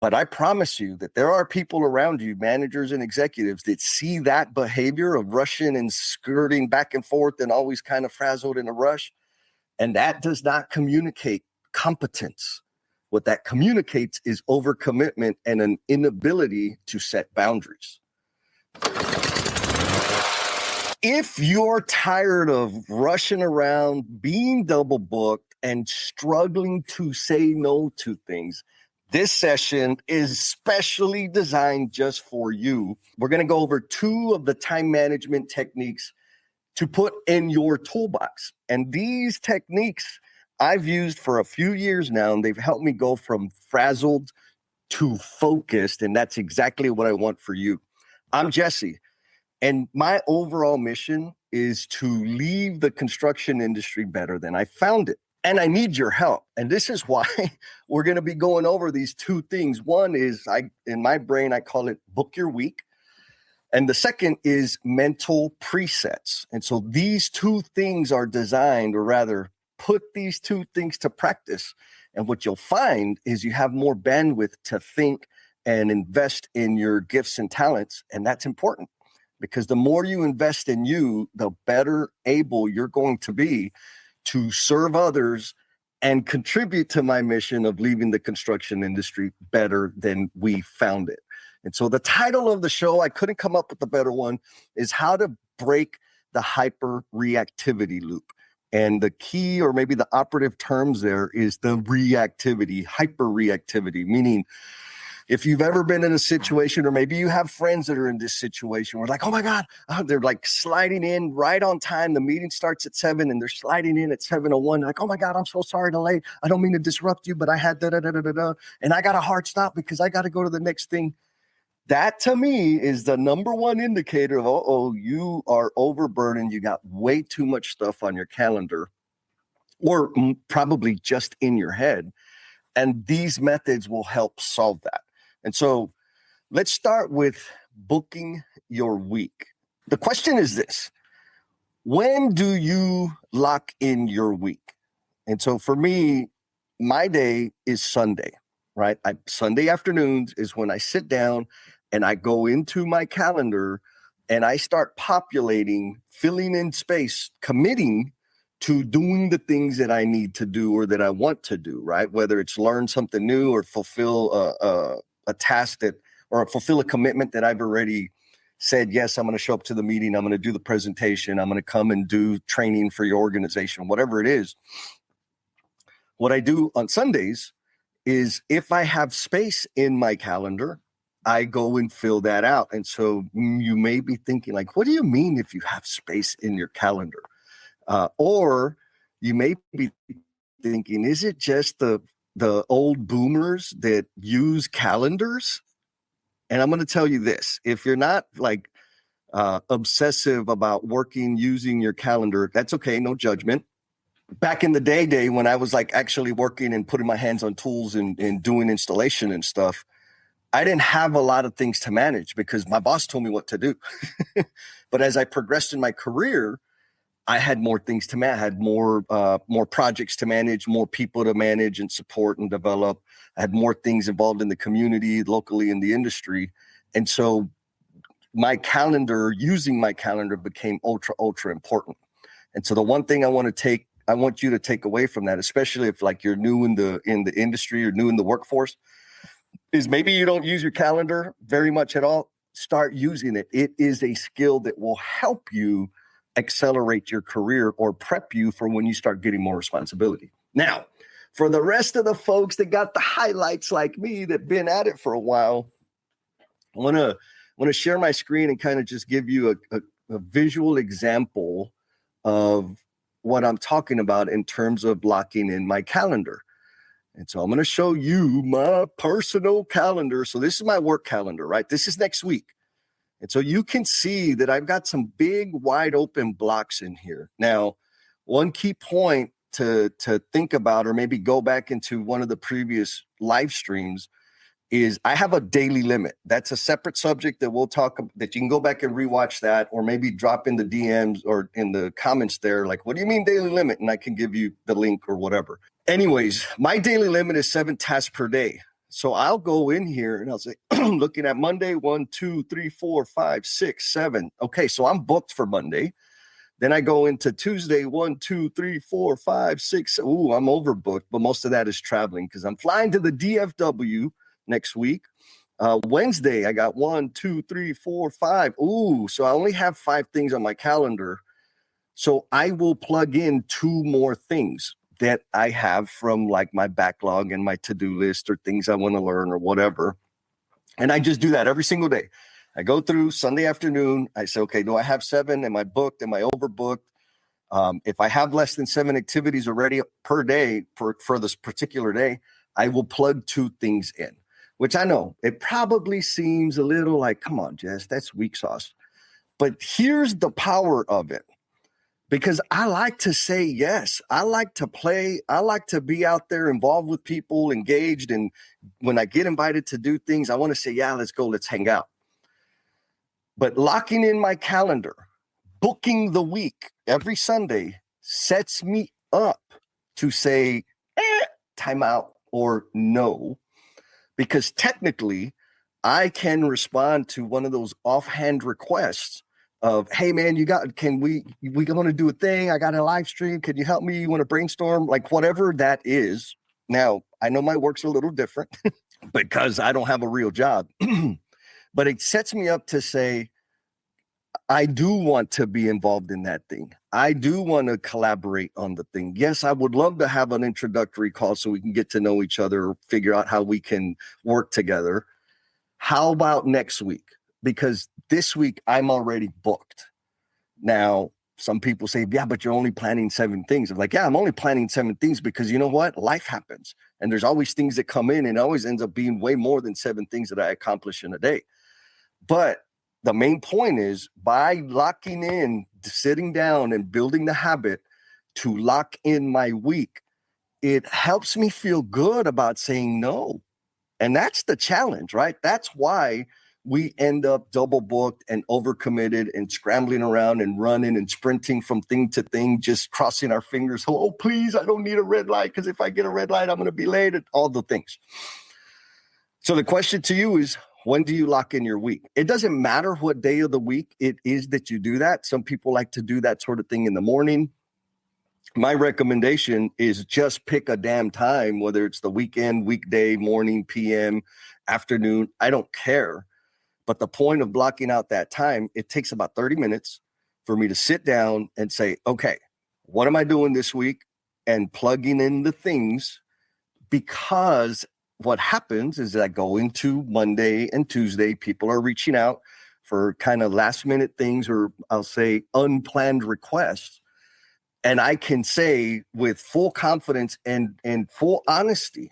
But I promise you that there are people around you, managers and executives, that see that behavior of rushing and skirting back and forth and always kind of frazzled in a rush. And that does not communicate competence. What that communicates is overcommitment and an inability to set boundaries. If you're tired of rushing around, being double booked, and struggling to say no to things, this session is specially designed just for you. We're going to go over 2 of the time management techniques to put in your toolbox. And these techniques I've used for a few years now, and they've helped me go from frazzled to focused. And that's exactly what I want for you. I'm Jesse, and my overall mission is to leave the construction industry better than I found it. And I need your help. And this is why we're going to be going over these 2 things. One is, in my brain, I call it book your week. And the second is mental presets. And so these 2 things are designed, or rather put these 2 things to practice. And what you'll find is you have more bandwidth to think and invest in your gifts and talents. And that's important, because the more you invest in you, the better able you're going to be to serve others and contribute to my mission of leaving the construction industry better than we found it. And so the title of the show, I couldn't come up with a better one, is How to Break the Hyper-Reactivity Loop. And the key, or maybe the operative terms there, is the reactivity, hyper-reactivity, meaning if you've ever been in a situation, or maybe you have friends that are in this situation, where like, oh my God, they're like sliding in right on time. The meeting starts at 7 and they're sliding in at 7:01. Like, oh my God, I'm so sorry to late. I don't mean to disrupt you, but I had da-da-da-da-da-da. And I got a hard stop because I got to go to the next thing. That to me is the number one indicator of, you are overburdened. You got way too much stuff on your calendar, or probably just in your head. And these methods will help solve that. And so let's start with booking your week. The question is this: when do you lock in your week? And so for me, my day is Sunday, right? Sunday afternoons is when I sit down and I go into my calendar and I start populating, filling in space, committing to doing the things that I need to do or that I want to do, right? Whether it's learn something new or fulfill a task or fulfill a commitment that I've already said, yes, I'm going to show up to the meeting. I'm going to do the presentation. I'm going to come and do training for your organization, whatever it is. What I do on Sundays is, if I have space in my calendar, I go and fill that out. And so you may be thinking, like, what do you mean if you have space in your calendar? Or you may be thinking, is it just the old boomers that use calendars? And I'm going to tell you this: if you're not like obsessive about working using your calendar, that's okay, no judgment. Back in the day when I was like actually working and putting my hands on tools and doing installation and stuff, I didn't have a lot of things to manage because my boss told me what to do. But as I progressed in my career, I had more things to manage. I had more projects to manage, more people to manage and support and develop. I had more things involved in the community, locally in the industry. And so using my calendar became ultra important. And so the one thing I want you to take away from that, especially if like you're new in the industry or new in the workforce, is maybe you don't use your calendar very much at all. Start using it. It is a skill that will help you accelerate your career or prep you for when you start getting more responsibility. Now, for the rest of the folks that got the highlights like me, that been at it for a while, I want to share my screen and kind of just give you a visual example of what I'm talking about in terms of blocking in my calendar. And so I'm going to show you my personal calendar. So this is my work calendar, right? This is next week. And so you can see that I've got some big wide open blocks in here. Now, one key point to think about, or maybe go back into one of the previous live streams, is I have a daily limit. That's a separate subject that we'll talk about, that you can go back and rewatch that, or maybe drop in the DMs or in the comments there, like, what do you mean daily limit? And I can give you the link or whatever. Anyways, my daily limit is 7 tasks per day. So I'll go in here and I'll say, looking at Monday, 1, 2, 3, 4, 5, 6, 7. Okay, so I'm booked for Monday. Then I go into Tuesday, 1, 2, 3, 4, 5, 6. Ooh, I'm overbooked, but most of that is traveling because I'm flying to the DFW next week. Wednesday, I got 1, 2, 3, 4, 5. Ooh, so I only have 5 things on my calendar. So I will plug in 2 more things that I have from like my backlog and my to-do list or things I want to learn or whatever. And I just do that every single day. I go through Sunday afternoon. I say, okay, do I have 7? Am I booked? Am I overbooked? If I have less than 7 activities already per day for this particular day, I will plug 2 things in, which I know it probably seems a little like, come on, Jess, that's weak sauce. But here's the power of it. Because I like to say yes. I like to play. I like to be out there involved with people, engaged. And when I get invited to do things, I want to say, yeah, let's go, let's hang out. But locking in my calendar, booking the week every Sunday sets me up to say, time out or no. Because technically, I can respond to one of those offhand requests of, hey man, we want to do a thing. I got a live stream. Can you help me? You want to brainstorm? Like whatever that is. Now, I know my work's a little different because I don't have a real job, but it sets me up to say, I do want to be involved in that thing. I do want to collaborate on the thing. Yes, I would love to have an introductory call so we can get to know each other, figure out how we can work together. How about next week? Because this week I'm already booked. Now, some people say, yeah, but you're only planning 7 things. I'm like, yeah, I'm only planning 7 things because you know what? Life happens. And there's always things that come in and it always ends up being way more than 7 things that I accomplish in a day. But the main point is by locking in, sitting down and building the habit to lock in my week, it helps me feel good about saying no. And that's the challenge, right? That's why we end up double booked and overcommitted and scrambling around and running and sprinting from thing to thing, just crossing our fingers. Oh, please, I don't need a red light because if I get a red light, I'm going to be late and all the things. So the question to you is, when do you lock in your week? It doesn't matter what day of the week it is that you do that. Some people like to do that sort of thing in the morning. My recommendation is just pick a damn time, whether it's the weekend, weekday, morning, PM, afternoon. I don't care. But the point of blocking out that time, it takes about 30 minutes for me to sit down and say, okay, what am I doing this week? And plugging in the things, because what happens is that I go into Monday and Tuesday, people are reaching out for kind of last minute things, or I'll say unplanned requests. And I can say with full confidence and full honesty,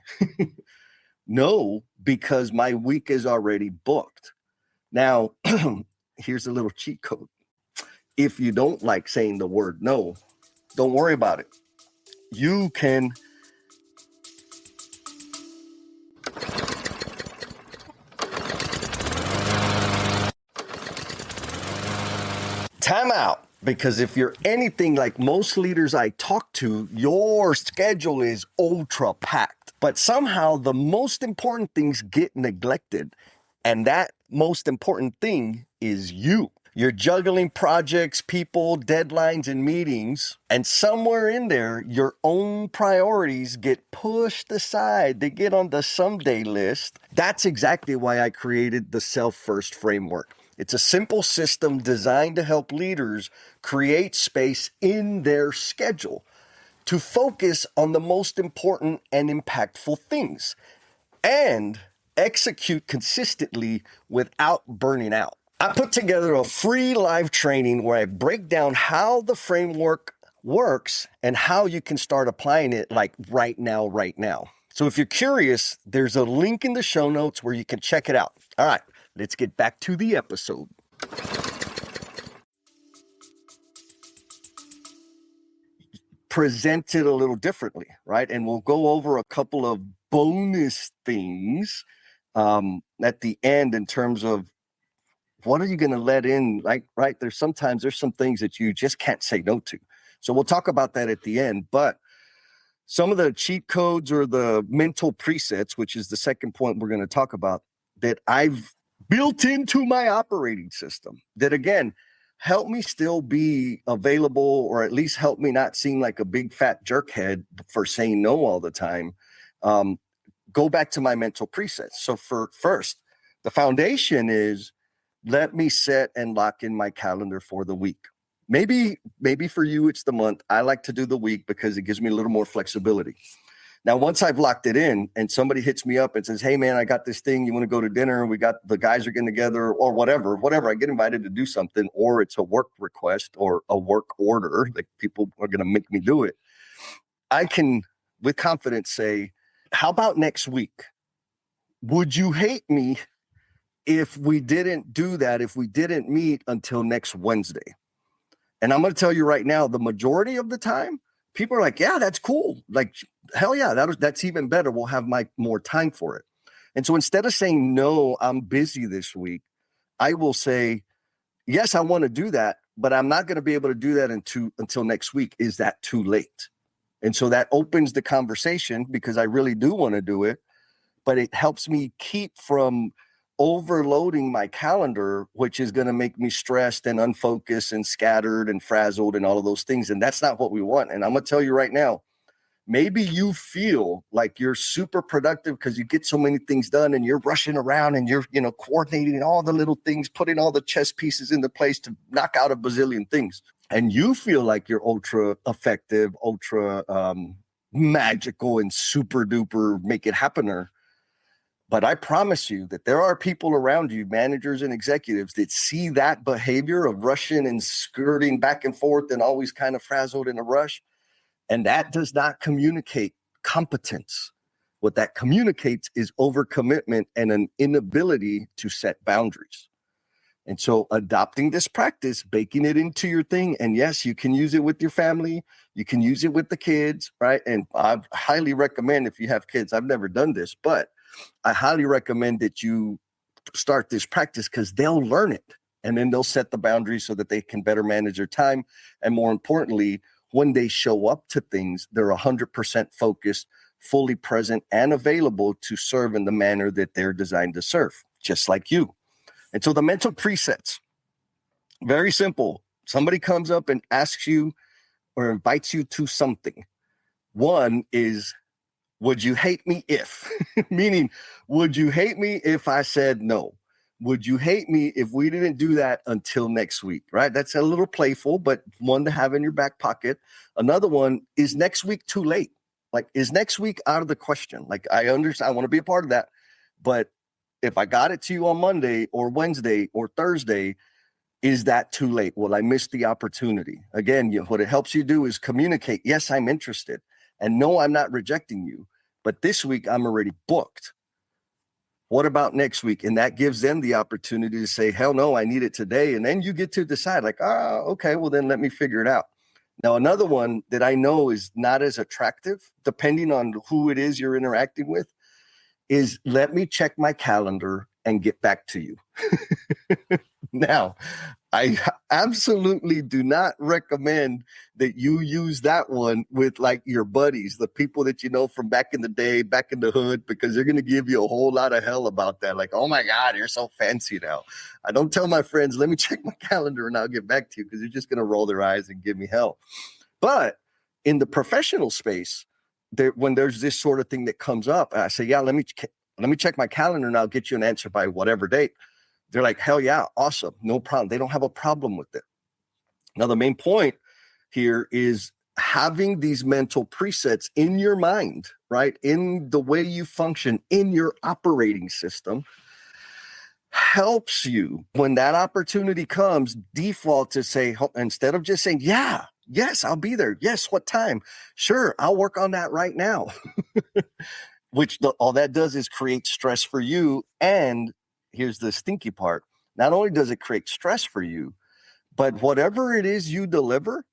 no, because my week is already booked. Now, here's a little cheat code. If you don't like saying the word no, don't worry about it. You can time out. Because if you're anything like most leaders I talk to, your schedule is ultra packed. But somehow the most important things get neglected. And that most important thing is you. You're juggling projects, people, deadlines, and meetings. And somewhere in there, your own priorities get pushed aside. They get on the someday list. That's exactly why I created the Self-First framework. It's a simple system designed to help leaders create space in their schedule to focus on the most important and impactful things and execute consistently without burning out. I put together a free live training where I break down how the framework works and how you can start applying it like right now. So if you're curious, there's a link in the show notes where you can check it out. All right. Let's get back to the episode. Present it a little differently, right? And we'll go over a couple of bonus things at the end in terms of what are you going to let in, like, right? There's some things that you just can't say no to. So we'll talk about that at the end. But some of the cheat codes or the mental presets, which is the second point we're going to talk about, that I've built into my operating system that, again, help me still be available, or at least help me not seem like a big fat jerkhead for saying no all the time. Go back to my mental presets. So for first, the foundation is, let me set and lock in my calendar for the week. Maybe for you, it's the month. I like to do the week because it gives me a little more flexibility. Now, once I've locked it in and somebody hits me up and says, hey, man, I got this thing. You want to go to dinner? We got the guys are getting together, or whatever. I get invited to do something, or it's a work request or a work order, like people are going to make me do it. I can, with confidence, say, how about next week? Would you hate me if we didn't do that, if we didn't meet until next Wednesday? And I'm going to tell you right now, the majority of the time, people are like, yeah, that's cool. Like, hell yeah, that's even better. We'll have more time for it. And so instead of saying, no, I'm busy this week, I will say, yes, I want to do that, but I'm not going to be able to do that until next week. Is that too late? And so that opens the conversation, because I really do want to do it, but it helps me keep from overloading my calendar, which is going to make me stressed and unfocused and scattered and frazzled and all of those things. And that's not what we want. And I'm going to tell you right now, maybe you feel like you're super productive because you get so many things done and you're rushing around and you're, coordinating all the little things, putting all the chess pieces into place to knock out a bazillion things. And you feel like you're ultra effective, ultra magical and super duper make it happener. But I promise you that there are people around you, managers and executives, that see that behavior of rushing and skirting back and forth and always kind of frazzled in a rush. And that does not communicate competence. What that communicates is overcommitment and an inability to set boundaries. And so adopting this practice, baking it into your thing, and yes, you can use it with your family, you can use it with the kids, right? And I highly recommend, if you have kids, I've never done this, but I highly recommend that you start this practice, because they'll learn it and then they'll set the boundaries so that they can better manage their time. And more importantly, when they show up to things, they're 100% focused, fully present, and available to serve in the manner that they're designed to serve, just like you. And so the mental presets, very simple. Somebody comes up and asks you or invites you to something. One is, would you hate me if? Meaning, would you hate me if I said no? Would you hate me if we didn't do that until next week, right? That's a little playful, but one to have in your back pocket. Another one is, next week too late? Like, is next week out of the question? Like, I understand, I want to be a part of that. But if I got it to you on Monday or Wednesday or Thursday, is that too late? Will I miss the opportunity? Again, what it helps you do is communicate, yes, I'm interested. And no, I'm not rejecting you. But this week, I'm already booked. What about next week? And that gives them the opportunity to say, hell no, I need it today. And then you get to decide, like, okay, well, then let me figure it out. Now, another one that I know is not as attractive, depending on who it is you're interacting with, is, let me check my calendar and get back to you. Now, I absolutely do not recommend that you use that one with like your buddies, the people that you know from back in the day, back in the hood, because they're going to give you a whole lot of hell about that. Like, oh my God, you're so fancy now. I don't tell my friends, let me check my calendar and I'll get back to you, because they're just going to roll their eyes and give me hell. But in the professional space, when there's this sort of thing that comes up, I say, yeah, let me check my calendar and I'll get you an answer by whatever date. They're like, hell yeah, awesome, no problem. They don't have a problem with it. Now, the main point here is having these mental presets in your mind, right? In the way you function in your operating system, helps you, when that opportunity comes, default to say, instead of just saying, yeah, yes, I'll be there. Yes, what time? Sure, I'll work on that right now. Which all that does is create stress for you. And here's the stinky part. Not only does it create stress for you, but whatever it is you deliver,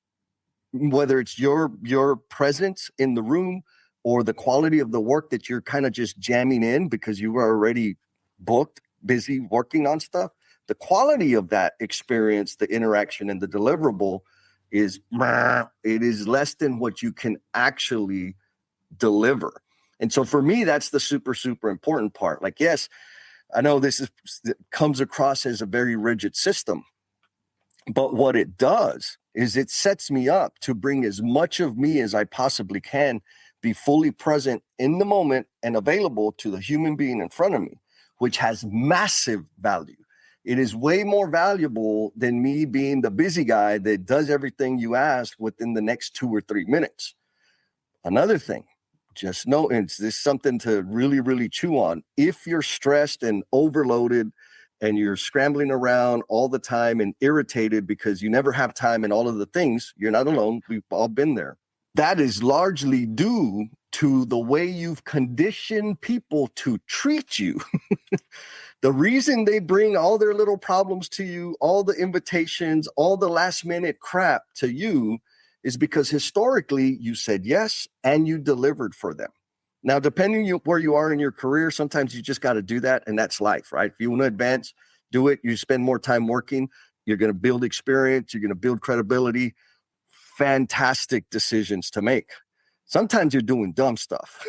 whether it's your presence in the room or the quality of the work that you're kind of just jamming in because you were already booked, busy working on stuff, the quality of that experience, the interaction and the deliverable is less than what you can actually deliver. And so for me, that's the super, super important part. Like, yes, I know it comes across as a very rigid system, but what it does is it sets me up to bring as much of me as I possibly can, be fully present in the moment and available to the human being in front of me, which has massive value. It is way more valuable than me being the busy guy that does everything you ask within the next 2 or 3 minutes. Another thing, just know, and this is something to really, really chew on. If you're stressed and overloaded and you're scrambling around all the time and irritated because you never have time and all of the things, you're not alone. We've all been there. That is largely due to the way you've conditioned people to treat you. The reason they bring all their little problems to you, all the invitations, all the last minute crap to you is because historically you said yes and you delivered for them. Now, depending where you are in your career, sometimes you just got to do that, and that's life, right? If you want to advance, do it. You spend more time working. You're going to build experience. You're going to build credibility. Fantastic decisions to make. Sometimes you're doing dumb stuff,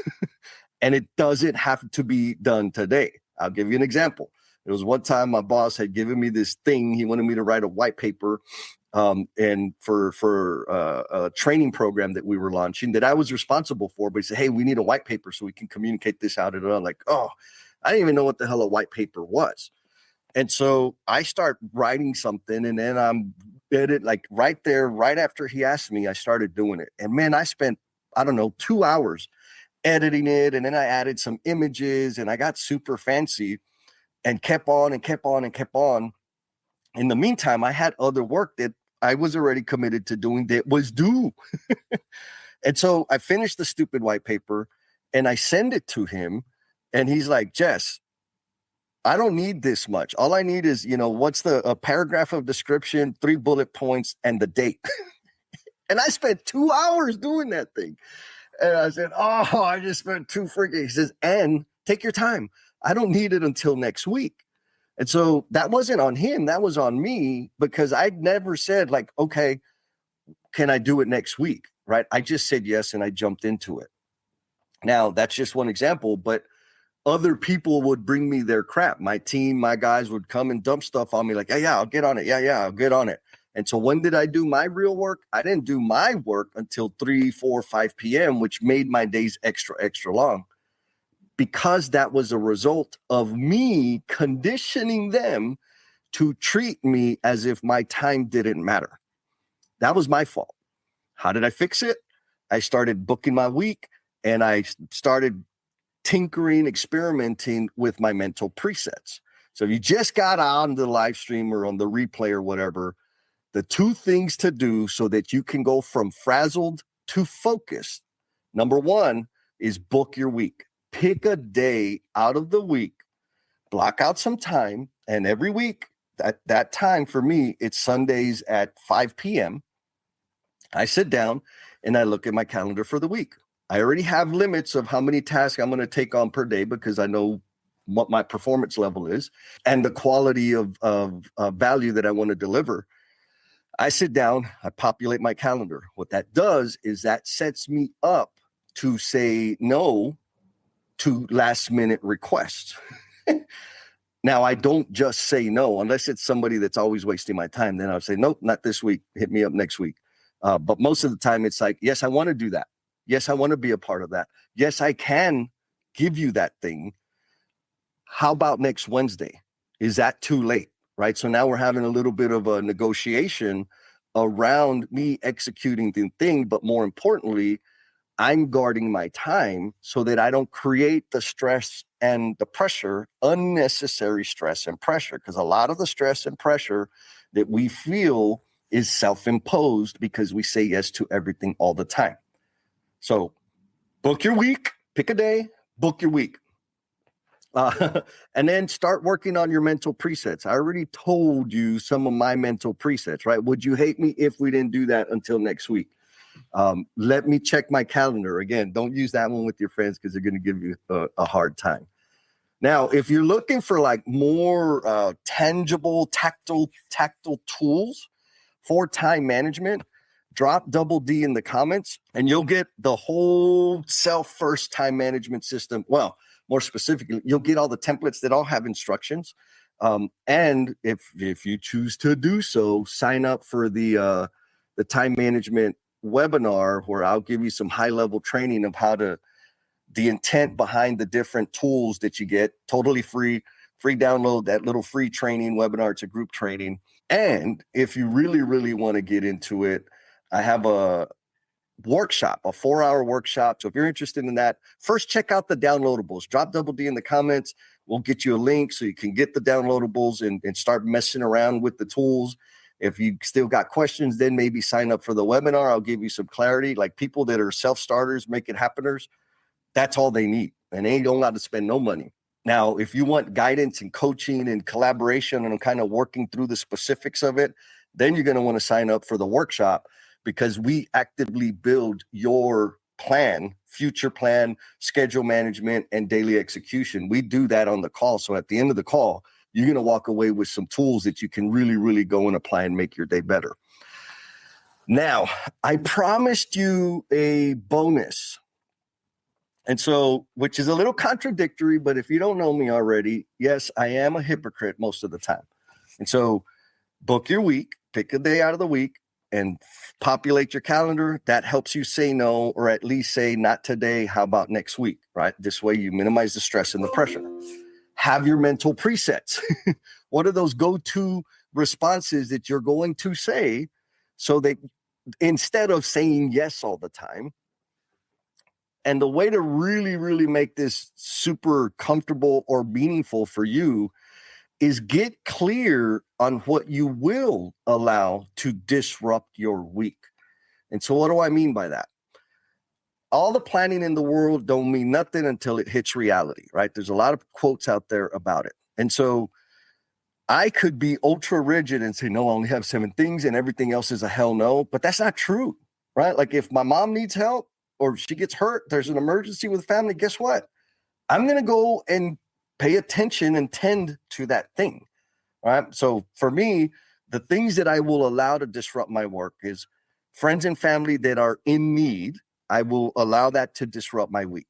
and it doesn't have to be done today. I'll give you an example. There was one time my boss had given me this thing. He wanted me to write a white paper and for a training program that we were launching that I was responsible for. But he said, hey, we need a white paper so we can communicate this out. And I'm like, oh, I didn't even know what the hell a white paper was. And so I start writing something, and then I'm like right there, right after he asked me, I started doing it. And man, I spent, I don't know, 2 hours editing it. And then I added some images and I got super fancy and kept on and kept on and kept on. In the meantime, I had other work that I was already committed to doing that was due. And so I finished the stupid white paper and I send it to him. And he's like, Jess, I don't need this much. All I need is, what's a paragraph of description, 3 bullet points, and the date. And I spent 2 hours doing that thing. And I said, oh, I just spent 2 freaking. He says, and take your time. I don't need it until next week. And so that wasn't on him. That was on me, because I never said like, okay, can I do it next week? Right. I just said yes. And I jumped into it. Now that's just one example, but other people would bring me their crap. My team, my guys would come and dump stuff on me like, yeah, I'll get on it. Yeah, I'll get on it. And so when did I do my real work? I didn't do my work until 3, 4, 5 p.m., which made my days extra, extra long, because that was a result of me conditioning them to treat me as if my time didn't matter. That was my fault. How did I fix it? I started booking my week, and I started tinkering, experimenting with my mental presets. So if you just got on the live stream or on the replay or whatever, the 2 things to do so that you can go from frazzled to focused. Number 1 is book your week. Pick a day out of the week, block out some time, and every week, that time for me, it's Sundays at 5 p.m. I sit down and I look at my calendar for the week. I already have limits of how many tasks I'm going to take on per day, because I know what my performance level is and the quality of value that I want to deliver. I sit down, I populate my calendar. What that does is that sets me up to say no to last minute requests. Now, I don't just say no, unless it's somebody that's always wasting my time. Then I'll say, nope, not this week. Hit me up next week. But most of the time it's like, yes, I want to do that. Yes, I want to be a part of that. Yes, I can give you that thing. How about next Wednesday? Is that too late? Right. So now we're having a little bit of a negotiation around me executing the thing. But more importantly, I'm guarding my time so that I don't create the stress and the pressure, unnecessary stress and pressure, because a lot of the stress and pressure that we feel is self-imposed because we say yes to everything all the time. So book your week, pick a day, book your week. And then start working on your mental presets. I already told you some of my mental presets, right? Would you hate me if we didn't do that until next week? Let me check my calendar. Again, don't use that one with your friends because they're going to give you a hard time. Now, if you're looking for like more tangible, tactile tools for time management, drop double D in the comments and you'll get the whole self-first time management system. Well, more specifically, you'll get all the templates that all have instructions. And if you choose to do so, sign up for the time management webinar where I'll give you some high-level training of the intent behind the different tools that you get, totally free download, that little free training webinar. It's a group training. And if you really, really want to get into it, I have a workshop, a 4-hour workshop. So if you're interested in that, first check out the downloadables. Drop double D in the comments. We'll get you a link so you can get the downloadables and start messing around with the tools. If you still got questions, then maybe sign up for the webinar. I'll give you some clarity. Like people that are self-starters, make it happeners, that's all they need. And they don't got to spend no money. Now, if you want guidance and coaching and collaboration and kind of working through the specifics of it, then you're going to want to sign up for the workshop, because we actively build your plan, future plan, schedule management, and daily execution. We do that on the call. So at the end of the call, you're going to walk away with some tools that you can really, really go and apply and make your day better. Now, I promised you a bonus. And so, which is a little contradictory, but if you don't know me already, yes, I am a hypocrite most of the time. And so book your week, pick a day out of the week, and populate your calendar. That helps you say no, or at least say not today. How about next week, right? This way you minimize the stress and the pressure. Have your mental presets. What are those go-to responses that you're going to say so that instead of saying yes all the time? And the way to really, really make this super comfortable or meaningful for you is get clear on what you will allow to disrupt your week. And so what do I mean by that? All the planning in the world don't mean nothing until it hits reality, right? There's a lot of quotes out there about it. And so I could be ultra rigid and say, no, I only have 7 things and everything else is a hell no, but that's not true, right? Like if my mom needs help or she gets hurt, there's an emergency with family, guess what? I'm going to go and pay attention and tend to that thing, right? So for me, the things that I will allow to disrupt my work is friends and family that are in need. I will allow that to disrupt my week.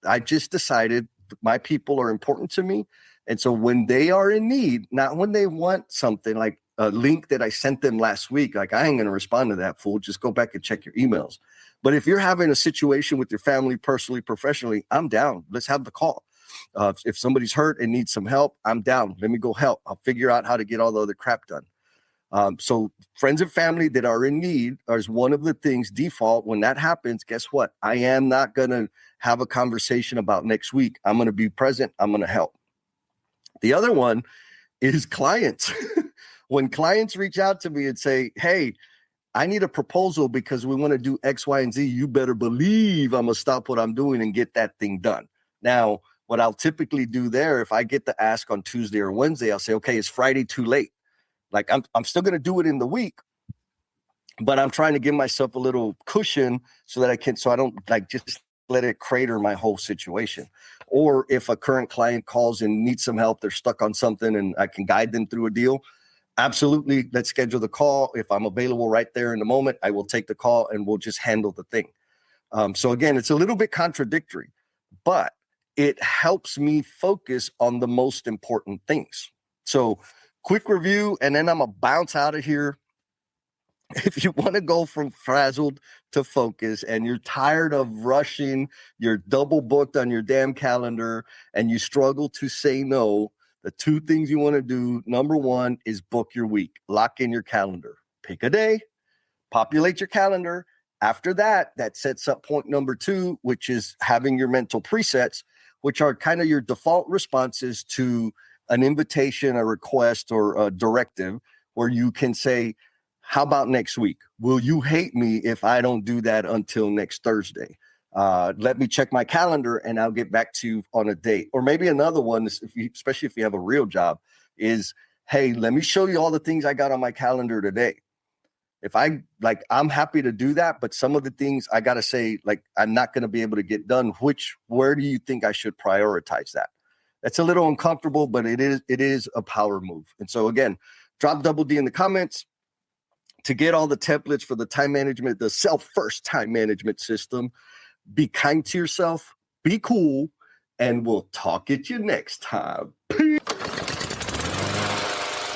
I just decided my people are important to me. And so when they are in need, not when they want something like a link that I sent them last week, like I ain't going to respond to that fool. Just go back and check your emails. But if you're having a situation with your family, personally, professionally, I'm down. Let's have the call. If somebody's hurt and needs some help, I'm down. Let me go help. I'll figure out how to get all the other crap done. So friends and family that are in need is one of the things default. When that happens, guess what? I am not going to have a conversation about next week. I'm going to be present. I'm going to help. The other one is clients. When clients reach out to me and say, hey, I need a proposal because we want to do X, Y, and Z, you better believe I'm going to stop what I'm doing and get that thing done. Now, what I'll typically do there, if I get the ask on Tuesday or Wednesday, I'll say, okay, is Friday too late? Like I'm still going to do it in the week, but I'm trying to give myself a little cushion so that I don't like just let it crater my whole situation. Or if a current client calls and needs some help, they're stuck on something and I can guide them through a deal. Absolutely. Let's schedule the call. If I'm available right there in the moment, I will take the call and we'll just handle the thing. So again, it's a little bit contradictory, but it helps me focus on the most important things. So quick review, and then I'm going to bounce out of here. If you want to go from frazzled to focus and you're tired of rushing, you're double booked on your damn calendar and you struggle to say no, the 2 things you want to do, number 1 is book your week. Lock in your calendar. Pick a day, populate your calendar. After that, that sets up point number 2, which is having your mental presets, which are kind of your default responses to an invitation, a request, or a directive, where you can say, how about next week? Will you hate me if I don't do that until next Thursday? Let me check my calendar and I'll get back to you on a date. Or maybe another one, especially if you have a real job, is, hey, let me show you all the things I got on my calendar today. If I'm happy to do that, but some of the things I got to say, like, I'm not going to be able to get done. Where do you think I should prioritize that? That's a little uncomfortable, but it is a power move. And so again, drop double D in the comments. to get all the templates for the time management, the self-first time management system. Be kind to yourself, be cool, and we'll talk at you next time. Peace.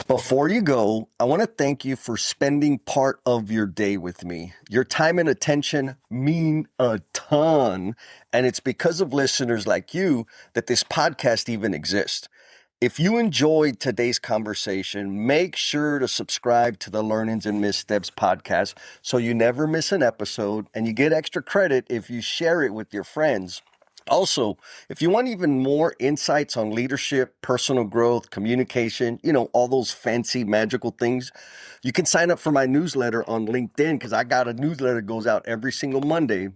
Before you go, I want to thank you for spending part of your day with me. Your time and attention mean a ton, and it's because of listeners like you that this podcast even exists. If you enjoyed today's conversation, make sure to subscribe to the Learnings and Missteps podcast so you never miss an episode, and you get extra credit if you share it with your friends. Also, if you want even more insights on leadership, personal growth, communication, all those fancy magical things, you can sign up for my newsletter on LinkedIn, because I got a newsletter that goes out every single Monday.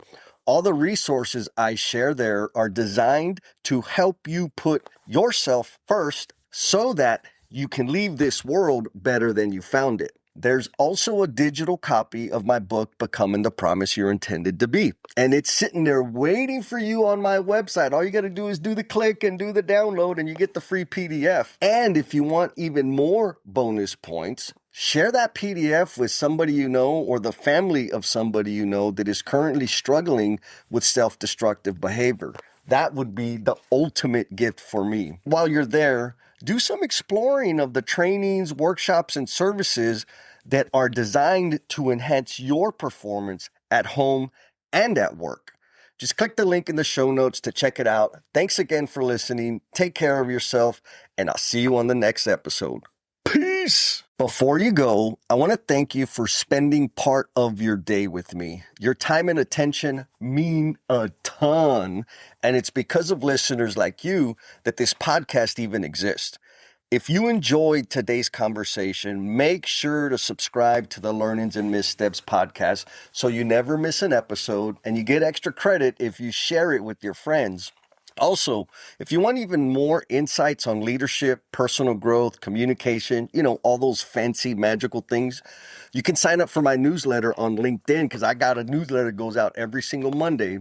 All the resources I share there are designed to help you put yourself first so that you can leave this world better than you found it. There's also a digital copy of my book, Becoming the Promise You're Intended to Be. And it's sitting there waiting for you on my website. All you got to do is do the click and do the download, and you get the free PDF. And if you want even more bonus points, share that PDF with somebody you know or the family of somebody you know that is currently struggling with self-destructive behavior. That would be the ultimate gift for me. While you're there, do some exploring of the trainings, workshops, and services that are designed to enhance your performance at home and at work. Just click the link in the show notes to check it out. Thanks again for listening. Take care of yourself, and I'll see you on the next episode. Peace. Before you go, I want to thank you for spending part of your day with me. Your time and attention mean a ton, and it's because of listeners like you that this podcast even exists. If you enjoyed today's conversation, make sure to subscribe to the Learnings and Missteps podcast so you never miss an episode, and you get extra credit if you share it with your friends. Also, if you want even more insights on leadership, personal growth, communication, all those fancy magical things, you can sign up for my newsletter on LinkedIn, because I got a newsletter that goes out every single Monday.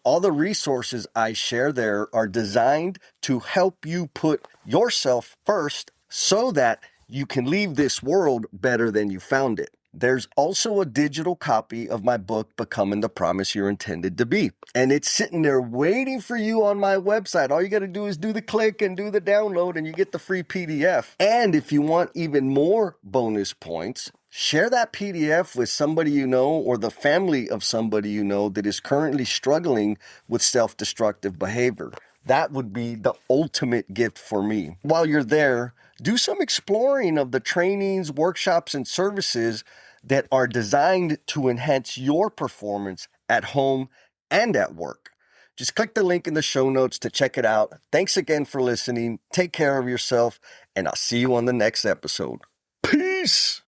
All the resources I share there are designed to help you put yourself first so that you can leave this world better than you found it. There's also a digital copy of my book, Becoming the Promise You're Intended to Be. And it's sitting there waiting for you on my website. All you got to do is do the click and do the download, and you get the free PDF. And if you want even more bonus points, share that PDF with somebody you know or the family of somebody you know that is currently struggling with self-destructive behavior. That would be the ultimate gift for me. While you're there, do some exploring of the trainings, workshops, and services that are designed to enhance your performance at home and at work. Just click the link in the show notes to check it out. Thanks again for listening. Take care of yourself, and I'll see you on the next episode. Peace.